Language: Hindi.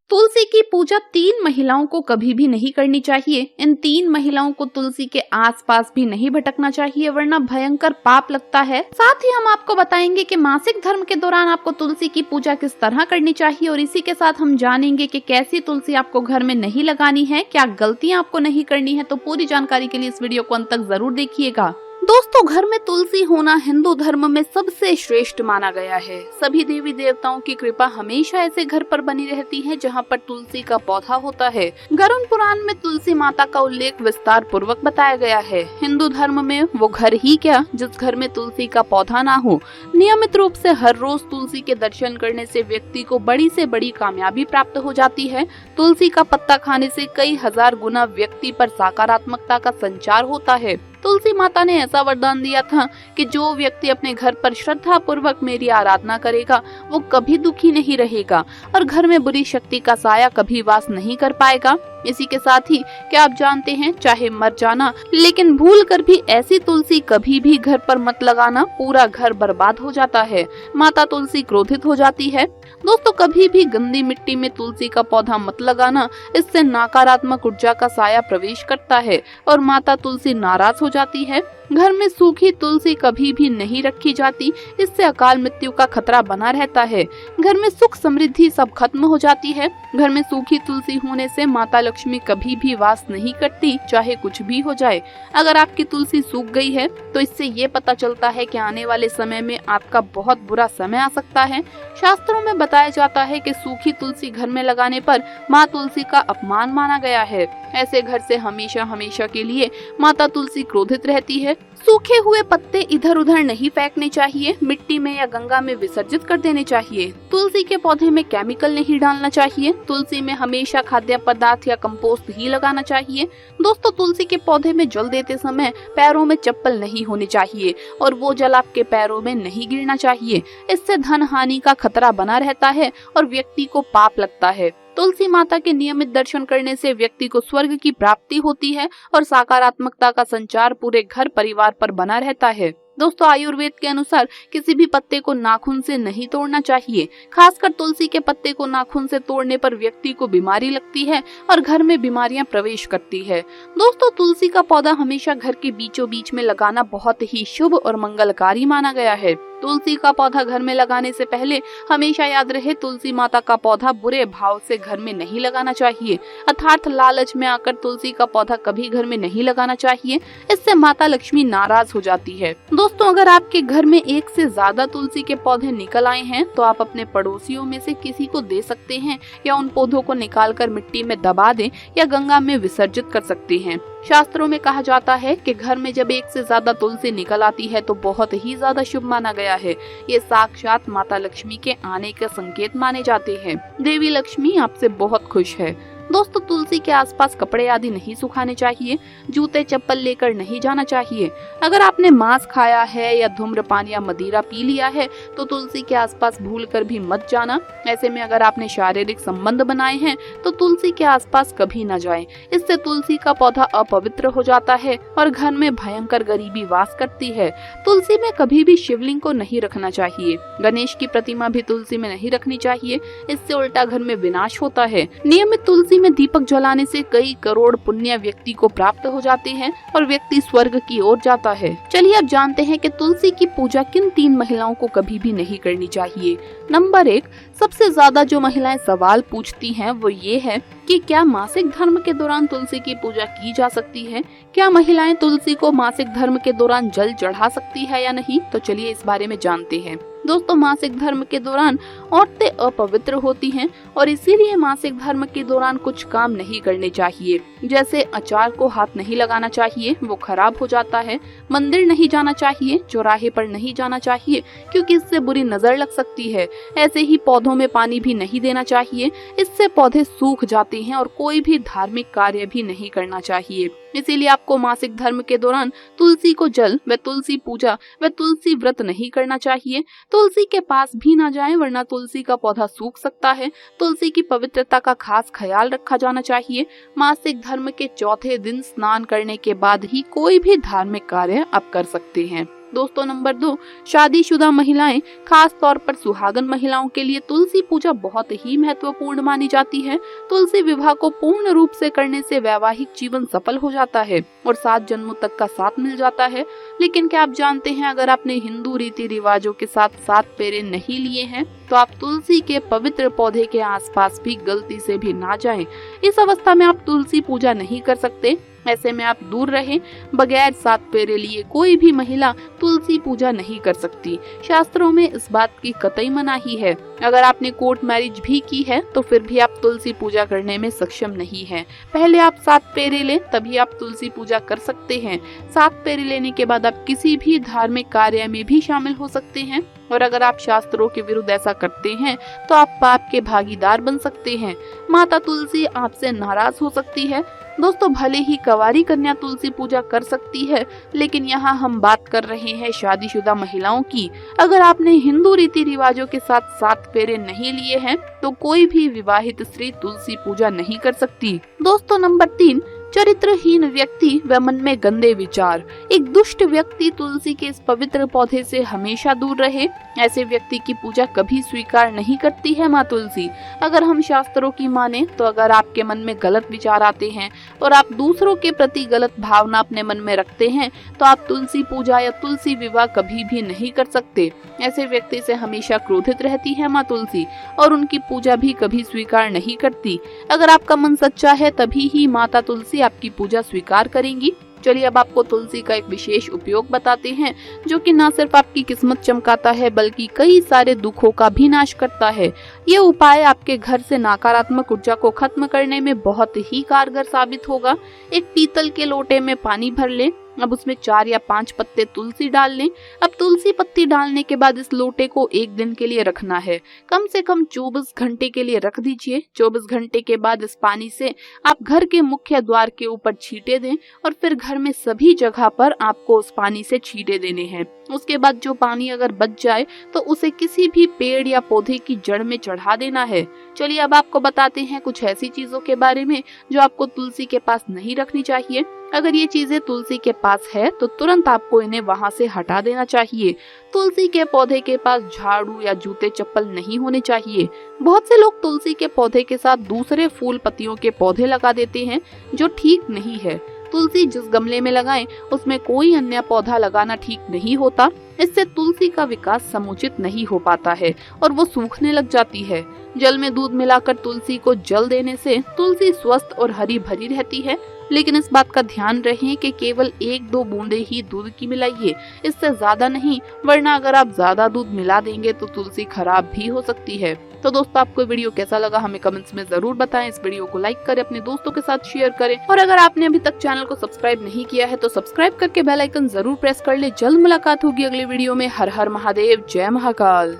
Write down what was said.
तुलसी की पूजा 3 महिलाओं को कभी भी नहीं करनी चाहिए। इन 3 महिलाओं को तुलसी के आसपास भी नहीं भटकना चाहिए, वरना भयंकर पाप लगता है। साथ ही हम आपको बताएंगे कि मासिक धर्म के दौरान आपको तुलसी की पूजा किस तरह करनी चाहिए, और इसी के साथ हम जानेंगे कि कैसी तुलसी आपको घर में नहीं लगानी है, क्या गलतियां आपको नहीं करनी है। तो पूरी जानकारी के लिए इस वीडियो को अंत तक जरूर देखिएगा। दोस्तों, घर में तुलसी होना हिंदू धर्म में सबसे श्रेष्ठ माना गया है। सभी देवी देवताओं की कृपा हमेशा ऐसे घर पर बनी रहती है जहां पर तुलसी का पौधा होता है। गरुड़ पुराण में तुलसी माता का उल्लेख विस्तार पूर्वक बताया गया है। हिंदू धर्म में वो घर ही क्या जिस घर में तुलसी का पौधा ना हो। नियमित रूप से हर रोज तुलसी के दर्शन करने से व्यक्ति को बड़ी से बड़ी कामयाबी प्राप्त हो जाती है। तुलसी का पत्ता खाने से कई हजार गुना व्यक्ति पर सकारात्मकता का संचार होता है। तुलसी माता ने ऐसा वरदान दिया था कि जो व्यक्ति अपने घर पर श्रद्धा पूर्वक मेरी आराधना करेगा वो कभी दुखी नहीं रहेगा और घर में बुरी शक्ति का साया कभी वास नहीं कर पाएगा। इसी के साथ ही क्या आप जानते हैं, चाहे मर जाना लेकिन भूल कर भी ऐसी तुलसी कभी भी घर पर मत लगाना, पूरा घर बर्बाद हो जाता है। माता तुलसी क्रोधित हो जाती है। दोस्तों, कभी भी गंदी मिट्टी में तुलसी का पौधा मत लगाना, इससे नकारात्मक ऊर्जा का साया प्रवेश करता है और माता तुलसी नाराज हो जाती है। घर में सूखी तुलसी कभी भी नहीं रखी जाती, इससे अकाल मृत्यु का खतरा बना रहता है। घर में सुख समृद्धि सब खत्म हो जाती है। घर में सूखी तुलसी होने से माता लक्ष्मी कभी भी वास नहीं करती, चाहे कुछ भी हो जाए। अगर आपकी तुलसी सूख गई है तो इससे ये पता चलता है कि आने वाले समय में आपका बहुत बुरा समय आ सकता है। शास्त्रों में बताया जाता है कि सूखी तुलसी घर में लगाने पर माँ तुलसी का अपमान माना गया है। ऐसे घर से हमेशा हमेशा के लिए माता तुलसी क्रोधित रहती है। सूखे हुए पत्ते इधर उधर नहीं फेंकने चाहिए, मिट्टी में या गंगा में विसर्जित कर देने चाहिए। तुलसी के पौधे में केमिकल नहीं डालना चाहिए। तुलसी में हमेशा खाद्य पदार्थ या कंपोस्ट ही लगाना चाहिए। दोस्तों, तुलसी के पौधे में जल देते समय पैरों में चप्पल नहीं होनी चाहिए और वो जल आपके पैरों में नहीं गिरना चाहिए। इससे धन हानि का खतरा बना रहता है और व्यक्ति को पाप लगता है। तुलसी माता के नियमित दर्शन करने से व्यक्ति को स्वर्ग की प्राप्ति होती है और सकारात्मकता का संचार पूरे घर परिवार पर बना रहता है। दोस्तों, आयुर्वेद के अनुसार किसी भी पत्ते को नाखून से नहीं तोड़ना चाहिए। खासकर तुलसी के पत्ते को नाखून से तोड़ने पर व्यक्ति को बीमारी लगती है और घर में बीमारियां प्रवेश करती है। दोस्तों, तुलसी का पौधा हमेशा घर के बीचों बीच में लगाना बहुत ही शुभ और मंगलकारी माना गया है। तुलसी का पौधा घर में लगाने से पहले हमेशा याद रहे, तुलसी माता का पौधा बुरे भाव से घर में नहीं लगाना चाहिए, अर्थात लालच में आकर तुलसी का पौधा कभी घर में नहीं लगाना चाहिए। इससे माता लक्ष्मी नाराज हो जाती है। दोस्तों, अगर आपके घर में एक से ज्यादा तुलसी के पौधे निकल आए हैं तो आप अपने पड़ोसियों में से किसी को दे सकते हैं या उन पौधों को निकालकर मिट्टी में दबा दें या गंगा में विसर्जित कर सकते हैं। शास्त्रों में कहा जाता है कि घर में जब एक से ज्यादा तुलसी निकल आती है तो बहुत ही ज्यादा शुभ माना गया है। ये साक्षात माता लक्ष्मी के आने का संकेत माने जाते हैं। देवी लक्ष्मी आपसे बहुत खुश है। दोस्तों, तुलसी के आसपास कपड़े आदि नहीं सुखाने चाहिए। जूते चप्पल लेकर नहीं जाना चाहिए। अगर आपने मांस खाया है या धूम्रपान या मदिरा पी लिया है तो तुलसी के आसपास भूलकर भी मत जाना। ऐसे में अगर आपने शारीरिक संबंध बनाए हैं तो तुलसी के आसपास कभी न जाएं। इससे तुलसी का पौधा अपवित्र हो जाता है और घर में भयंकर गरीबी वास करती है। तुलसी में कभी भी शिवलिंग को नहीं रखना चाहिए। गणेश की प्रतिमा भी तुलसी में नहीं रखनी चाहिए, इससे उल्टा घर में विनाश होता है। नियमित तुलसी में दीपक जलाने से कई करोड़ पुण्य व्यक्ति को प्राप्त हो जाते हैं और व्यक्ति स्वर्ग की ओर जाता है। चलिए अब जानते हैं कि तुलसी की पूजा किन 3 महिलाओं को कभी भी नहीं करनी चाहिए। नंबर 1, सबसे ज्यादा जो महिलाएं सवाल पूछती हैं वो ये है कि क्या मासिक धर्म के दौरान तुलसी की पूजा की जा सकती है? क्या महिलाएं तुलसी को मासिक धर्म के दौरान जल चढ़ा सकती है या नहीं? तो चलिए इस बारे में जानते हैं। दोस्तों, मासिक धर्म के दौरान औरतें अपवित्र होती हैं और इसीलिए मासिक धर्म के दौरान कुछ काम नहीं करने चाहिए। जैसे अचार को हाथ नहीं लगाना चाहिए, वो खराब हो जाता है। मंदिर नहीं जाना चाहिए, चौराहे पर नहीं जाना चाहिए क्योंकि इससे बुरी नजर लग सकती है। ऐसे ही पौधों में पानी भी नहीं देना चाहिए, इससे पौधे सूख जाते हैं और कोई भी धार्मिक कार्य भी नहीं करना चाहिए। इसीलिए आपको मासिक धर्म के दौरान तुलसी को जल व तुलसी पूजा व तुलसी व्रत नहीं करना चाहिए। तुलसी के पास भी ना जाएं, वरना तुलसी का पौधा सूख सकता है। तुलसी की पवित्रता का खास ख्याल रखा जाना चाहिए। मासिक धर्म के चौथे दिन स्नान करने के बाद ही कोई भी धार्मिक कार्य आप कर सकते हैं। दोस्तों नंबर 2, शादीशुदा महिलाएं, खास तौर पर सुहागन महिलाओं के लिए तुलसी पूजा बहुत ही महत्वपूर्ण मानी जाती है। तुलसी विवाह को पूर्ण रूप से करने से वैवाहिक जीवन सफल हो जाता है और 7 जन्मों तक का साथ मिल जाता है। लेकिन क्या आप जानते हैं, अगर आपने हिंदू रीति रिवाजों के साथ 7 फेरे नहीं लिए हैं तो आप तुलसी के पवित्र पौधे के आसपास भी गलती से भी ना जाएं। इस अवस्था में आप तुलसी पूजा नहीं कर सकते। ऐसे में आप दूर रहें। बगैर 7 फेरे लिए कोई भी महिला तुलसी पूजा नहीं कर सकती। शास्त्रों में इस बात की कतई मनाही है। अगर आपने कोर्ट मैरिज भी की है तो फिर भी आप तुलसी पूजा करने में सक्षम नहीं हैं। पहले आप 7 फेरे लें, तभी आप तुलसी पूजा कर सकते हैं। 7 फेरे लेने के बाद आप किसी भी धार्मिक कार्य में भी शामिल हो सकते हैं और अगर आप शास्त्रों के विरुद्ध ऐसा करते हैं तो आप पाप के भागीदार बन सकते हैं। माता तुलसी आपसे नाराज हो सकती है। दोस्तों, भले ही कंवारी कन्या तुलसी पूजा कर सकती है, लेकिन यहाँ हम बात कर रहे हैं शादीशुदा महिलाओं की। अगर आपने हिंदू रीति रिवाजों के साथ 7 फेरे नहीं लिए हैं तो कोई भी विवाहित स्त्री तुलसी पूजा नहीं कर सकती। दोस्तों नंबर 3, चरित्रहीन व्यक्ति व मन में गंदे विचार। एक दुष्ट व्यक्ति तुलसी के इस पवित्र पौधे से हमेशा दूर रहे। ऐसे व्यक्ति की पूजा कभी स्वीकार नहीं करती है माँ तुलसी। अगर हम शास्त्रों की माने तो अगर आपके मन में गलत विचार आते हैं और आप दूसरों के प्रति गलत भावना अपने मन में रखते हैं तो आप तुलसी पूजा या तुलसी विवाह कभी भी नहीं कर सकते। ऐसे व्यक्ति से हमेशा क्रोधित रहती है माँ तुलसी और उनकी पूजा भी कभी स्वीकार नहीं करती। अगर आपका मन सच्चा है तभी ही माता तुलसी आपकी पूजा स्वीकार करेंगी। चलिए अब आपको तुलसी का एक विशेष उपयोग बताते हैं जो कि न सिर्फ आपकी किस्मत चमकाता है बल्कि कई सारे दुखों का भी नाश करता है। ये उपाय आपके घर से नकारात्मक ऊर्जा को खत्म करने में बहुत ही कारगर साबित होगा। एक पीतल के लोटे में पानी भर लें। अब उसमें 4 या 5 पत्ते तुलसी डाल लें। अब तुलसी पत्ती डालने के बाद इस लोटे को 1 दिन के लिए रखना है। कम से कम 24 घंटे के लिए रख दीजिए। 24 घंटे के बाद इस पानी से आप घर के मुख्य द्वार के ऊपर छींटे दें और फिर घर में सभी जगह पर आपको उस पानी से छींटे देने हैं। उसके बाद जो पानी अगर बच जाए तो उसे किसी भी पेड़ या पौधे की जड़ में चढ़ा देना है। चलिए अब आपको बताते हैं कुछ ऐसी चीजों के बारे में जो आपको तुलसी के पास नहीं रखनी चाहिए। अगर ये चीजें तुलसी के पास है तो तुरंत आपको इन्हें वहां से हटा देना चाहिए। तुलसी के पौधे के पास झाड़ू या जूते चप्पल नहीं होने चाहिए। बहुत से लोग तुलसी के पौधे के साथ दूसरे फूल पत्तियों के पौधे लगा देते हैं जो ठीक नहीं है। तुलसी जिस गमले में लगाएं उसमें कोई अन्य पौधा लगाना ठीक नहीं होता। इससे तुलसी का विकास समुचित नहीं हो पाता है और वो सूखने लग जाती है। जल में दूध मिलाकर तुलसी को जल देने से तुलसी स्वस्थ और हरी भरी रहती है, लेकिन इस बात का ध्यान रखें कि केवल 1-2 बूंदे ही दूध की मिलाइए, इससे ज्यादा नहीं, वरना अगर आप ज्यादा दूध मिला देंगे तो तुलसी खराब भी हो सकती है। तो दोस्तों, आपको वीडियो कैसा लगा हमें कमेंट्स में जरूर बताएं। इस वीडियो को लाइक करें, अपने दोस्तों के साथ शेयर करें और अगर आपने अभी तक चैनल को सब्सक्राइब नहीं किया है तो सब्सक्राइब करके बेल आइकन जरूर प्रेस कर ले। जल्द मुलाकात होगी अगले वीडियो में। हर हर महादेव, जय महाकाल।